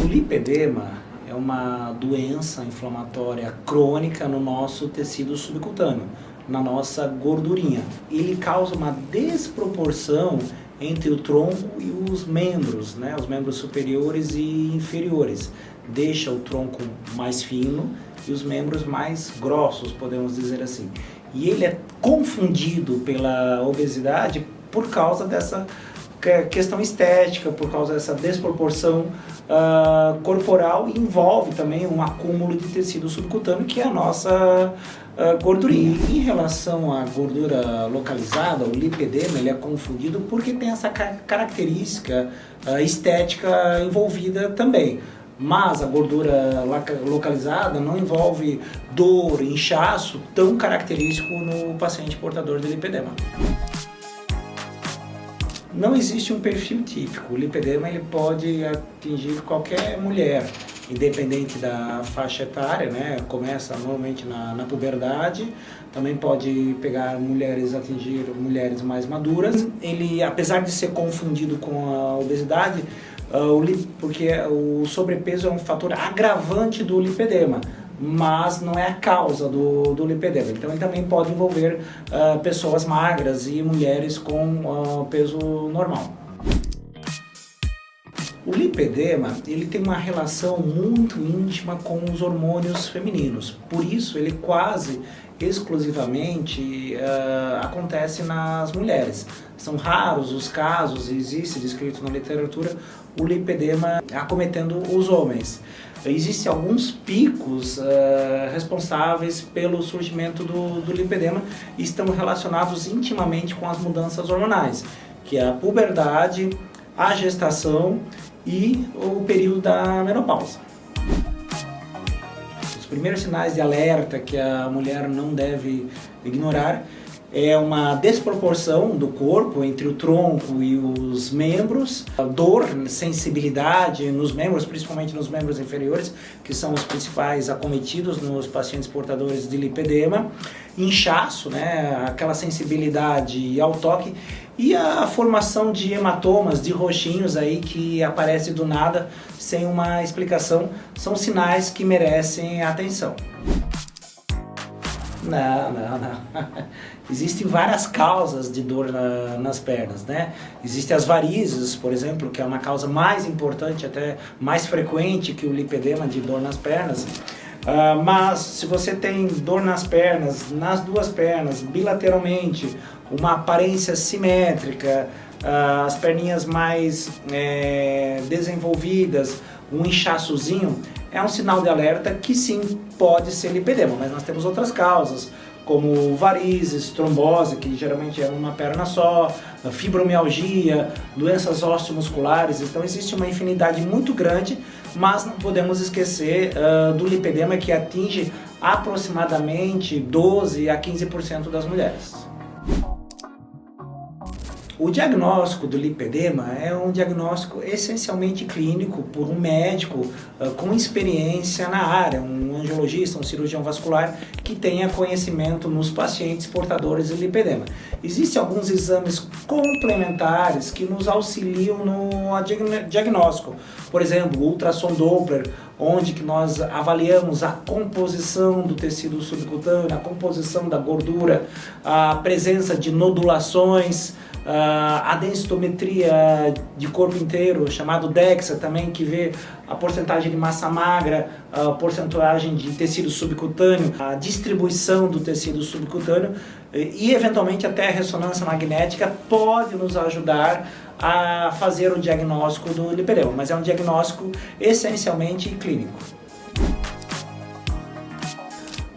lipedema é uma doença inflamatória crônica no nosso tecido subcutâneo, na nossa gordurinha. Ele causa uma desproporção entre o tronco e os membros, né? Os membros superiores e inferiores. Deixa o tronco mais fino e os membros mais grossos, podemos dizer assim. E ele é confundido pela obesidade por causa dessa questão estética, por causa dessa desproporção corporal, e envolve também um acúmulo de tecido subcutâneo, que é a nossa gordurinha. Em relação à gordura localizada, o lipedema, ele é confundido porque tem essa característica estética envolvida também. Mas a gordura localizada não envolve dor, inchaço tão característico no paciente portador de lipedema. Não existe um perfil típico. O lipedema ele pode atingir qualquer mulher, independente da faixa etária, né? Começa normalmente na puberdade, também pode pegar mulheres, atingir mulheres mais maduras. Ele, apesar de ser confundido com a obesidade, porque o sobrepeso é um fator agravante do lipedema, mas não é a causa do lipedema. Então ele também pode envolver pessoas magras e mulheres com peso normal. O lipedema ele tem uma relação muito íntima com os hormônios femininos, por isso ele quase exclusivamente acontece nas mulheres. São raros os casos, existe descrito na literatura, o lipedema acometendo os homens. Existem alguns picos responsáveis pelo surgimento do lipedema e estão relacionados intimamente com as mudanças hormonais, que é a puberdade, a gestação e o período da menopausa. Os primeiros sinais de alerta que a mulher não deve ignorar é uma desproporção do corpo entre o tronco e os membros, dor, sensibilidade nos membros, principalmente nos membros inferiores, que são os principais acometidos nos pacientes portadores de lipedema, inchaço, né, aquela sensibilidade ao toque, e a formação de hematomas, de roxinhos aí que aparece do nada, sem uma explicação, são sinais que merecem atenção. Não. Existem várias causas de dor nas pernas, né? Existem as varizes, por exemplo, que é uma causa mais importante, até mais frequente que o lipedema de dor nas pernas. Mas se você tem dor nas pernas, nas duas pernas, bilateralmente, uma aparência simétrica, as perninhas mais desenvolvidas, um inchaçozinho, é um sinal de alerta que sim, pode ser lipedema, mas nós temos outras causas, como varizes, trombose, que geralmente é uma perna só, fibromialgia, doenças osteomusculares. Então existe uma infinidade muito grande, mas não podemos esquecer do lipedema, que atinge aproximadamente 12 a 15% das mulheres. O diagnóstico do lipedema é um diagnóstico essencialmente clínico por um médico com experiência na área, um angiologista, um cirurgião vascular que tenha conhecimento nos pacientes portadores de lipedema. Existem alguns exames complementares que nos auxiliam no diagnóstico. Por exemplo, o ultrassom Doppler, onde que nós avaliamos a composição do tecido subcutâneo, a composição da gordura, a presença de nodulações, a densitometria de corpo inteiro, chamado DEXA também, que vê a porcentagem de massa magra, a porcentagem de tecido subcutâneo, a distribuição do tecido subcutâneo e eventualmente até a ressonância magnética pode nos ajudar a fazer o diagnóstico do lipedema, mas é um diagnóstico essencialmente clínico.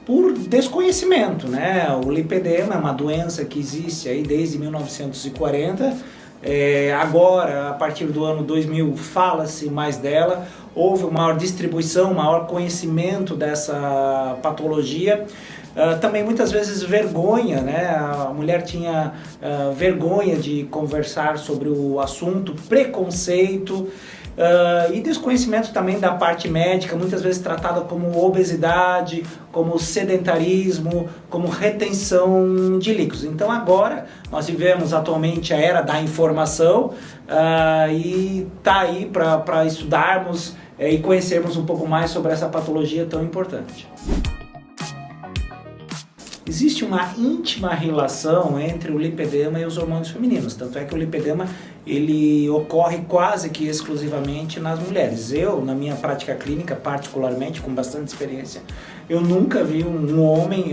Por desconhecimento, né? O lipedema é uma doença que existe aí desde 1940, agora, a partir do ano 2000, fala-se mais dela, houve uma maior distribuição, maior conhecimento dessa patologia. Também muitas vezes vergonha, né? A mulher tinha vergonha de conversar sobre o assunto, preconceito, e desconhecimento também da parte médica, muitas vezes tratada como obesidade, como sedentarismo, como retenção de líquidos. Então agora nós vivemos atualmente a era da informação e está aí para estudarmos e conhecermos um pouco mais sobre essa patologia tão importante. Existe uma íntima relação entre o lipedema e os hormônios femininos, tanto é que o lipedema ele ocorre quase que exclusivamente nas mulheres. Eu, na minha prática clínica, particularmente, com bastante experiência, eu nunca vi um homem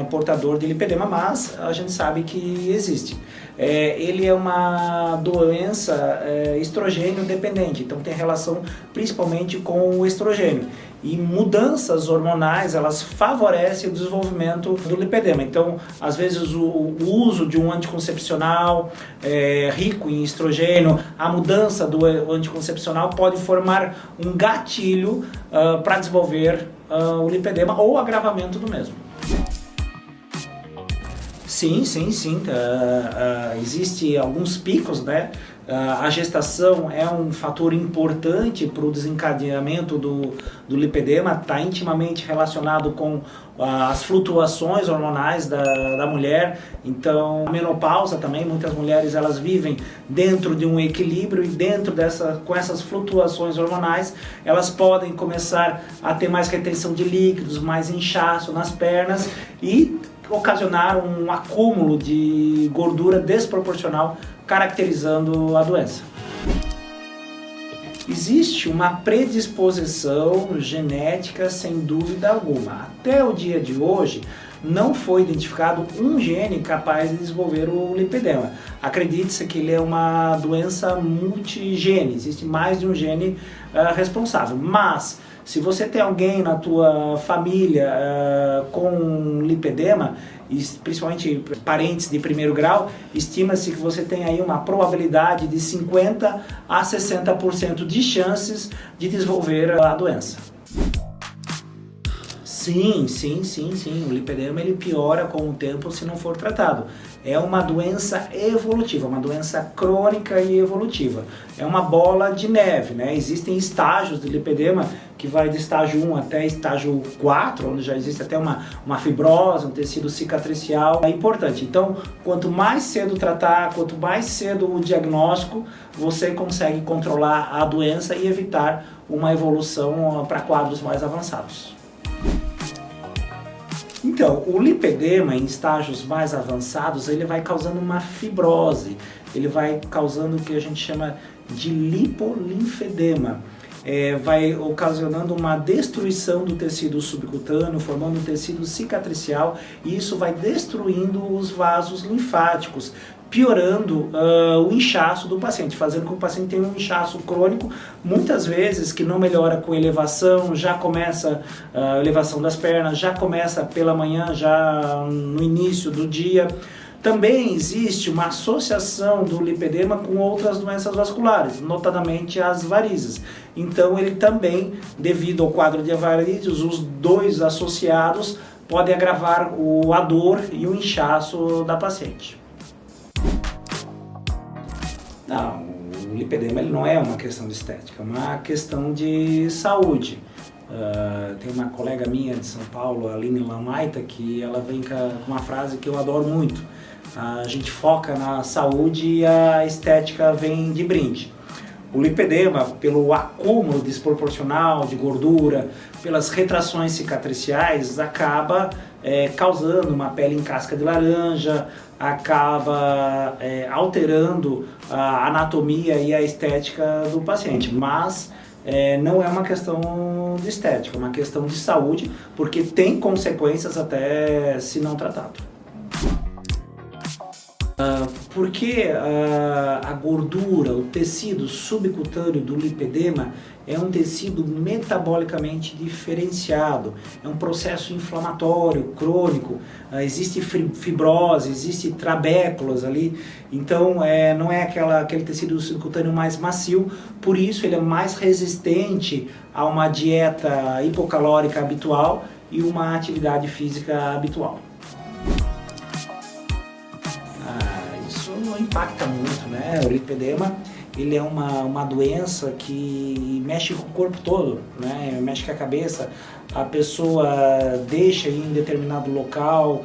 portador de lipedema, mas a gente sabe que existe. Ele é uma doença estrogênio dependente, então tem relação principalmente com o estrogênio. E mudanças hormonais, elas favorecem o desenvolvimento do lipedema. Então, às vezes, o uso de um anticoncepcional rico em estrogênio, a mudança do anticoncepcional pode formar um gatilho para desenvolver o lipedema ou o agravamento do mesmo. Sim. Existe alguns picos, né? A gestação é um fator importante para o desencadeamento do lipedema, está intimamente relacionado com as flutuações hormonais da mulher. Então, a menopausa também, muitas mulheres elas vivem dentro de um equilíbrio e com essas flutuações hormonais, elas podem começar a ter mais retenção de líquidos, mais inchaço nas pernas e ocasionar um acúmulo de gordura desproporcional, caracterizando a doença. Existe uma predisposição genética sem dúvida alguma. Até o dia de hoje, não foi identificado um gene capaz de desenvolver o lipedema. Acredite-se que ele é uma doença multigene, existe mais de um gene responsável. Mas, se você tem alguém na tua família com lipedema, principalmente parentes de primeiro grau, estima-se que você tem aí uma probabilidade de 50 a 60% de chances de desenvolver a doença. Sim. O lipedema ele piora com o tempo se não for tratado. É uma doença evolutiva, uma doença crônica e evolutiva. É uma bola de neve, né? Existem estágios de lipedema que vai de estágio 1 até estágio 4, onde já existe até uma fibrose, um tecido cicatricial. É importante. Então, quanto mais cedo tratar, quanto mais cedo o diagnóstico, você consegue controlar a doença e evitar uma evolução para quadros mais avançados. Então, o lipedema em estágios mais avançados, ele vai causando uma fibrose, ele vai causando o que a gente chama de lipolinfedema. Vai ocasionando uma destruição do tecido subcutâneo, formando um tecido cicatricial, e isso vai destruindo os vasos linfáticos, piorando o inchaço do paciente, fazendo com que o paciente tenha um inchaço crônico, muitas vezes que não melhora com elevação, já começa a elevação das pernas, já começa pela manhã, já no início do dia. Também existe uma associação do lipedema com outras doenças vasculares, notadamente as varizes. Então ele também, devido ao quadro de varizes, os dois associados podem agravar a dor e o inchaço da paciente. Não, o lipedema ele não é uma questão de estética, é uma questão de saúde. Tem uma colega minha de São Paulo, a Aline Lamaita, que ela vem com uma frase que eu adoro muito. A gente foca na saúde e a estética vem de brinde. O lipedema, pelo acúmulo desproporcional de gordura, pelas retrações cicatriciais, acaba causando uma pele em casca de laranja, acaba alterando a anatomia e a estética do paciente. Mas não é uma questão de estética, é uma questão de saúde, porque tem consequências até se não tratado. Porque a gordura, o tecido subcutâneo do lipedema é um tecido metabolicamente diferenciado, é um processo inflamatório, crônico, existe fibrose, existe trabéculas ali, então não é aquele tecido subcutâneo mais macio, por isso ele é mais resistente a uma dieta hipocalórica habitual e uma atividade física habitual. Isso não impacta muito, né? O lipedema ele é uma doença que mexe com o corpo todo, né? Mexe com a cabeça. A pessoa deixa ir em determinado local,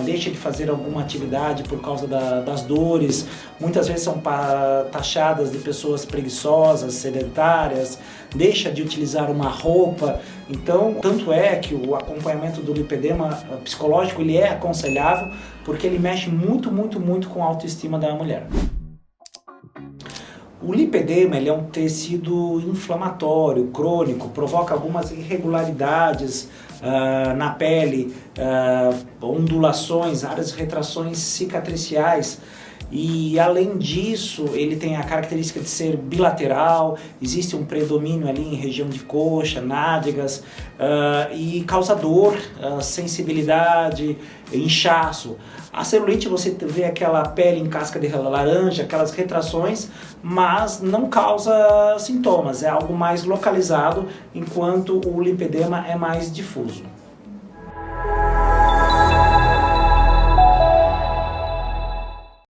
deixa de fazer alguma atividade por causa das dores, muitas vezes são taxadas de pessoas preguiçosas, sedentárias, deixa de utilizar uma roupa. Então, tanto é que o acompanhamento do lipedema psicológico ele é aconselhável porque ele mexe muito com a autoestima da mulher. O lipedema ele é um tecido inflamatório, crônico, provoca algumas irregularidades na pele, ondulações, áreas de retrações cicatriciais. E além disso, ele tem a característica de ser bilateral, existe um predomínio ali em região de coxa, nádegas, e causa dor, sensibilidade, inchaço. A celulite você vê aquela pele em casca de laranja, aquelas retrações, mas não causa sintomas, é algo mais localizado, enquanto o lipedema é mais difuso.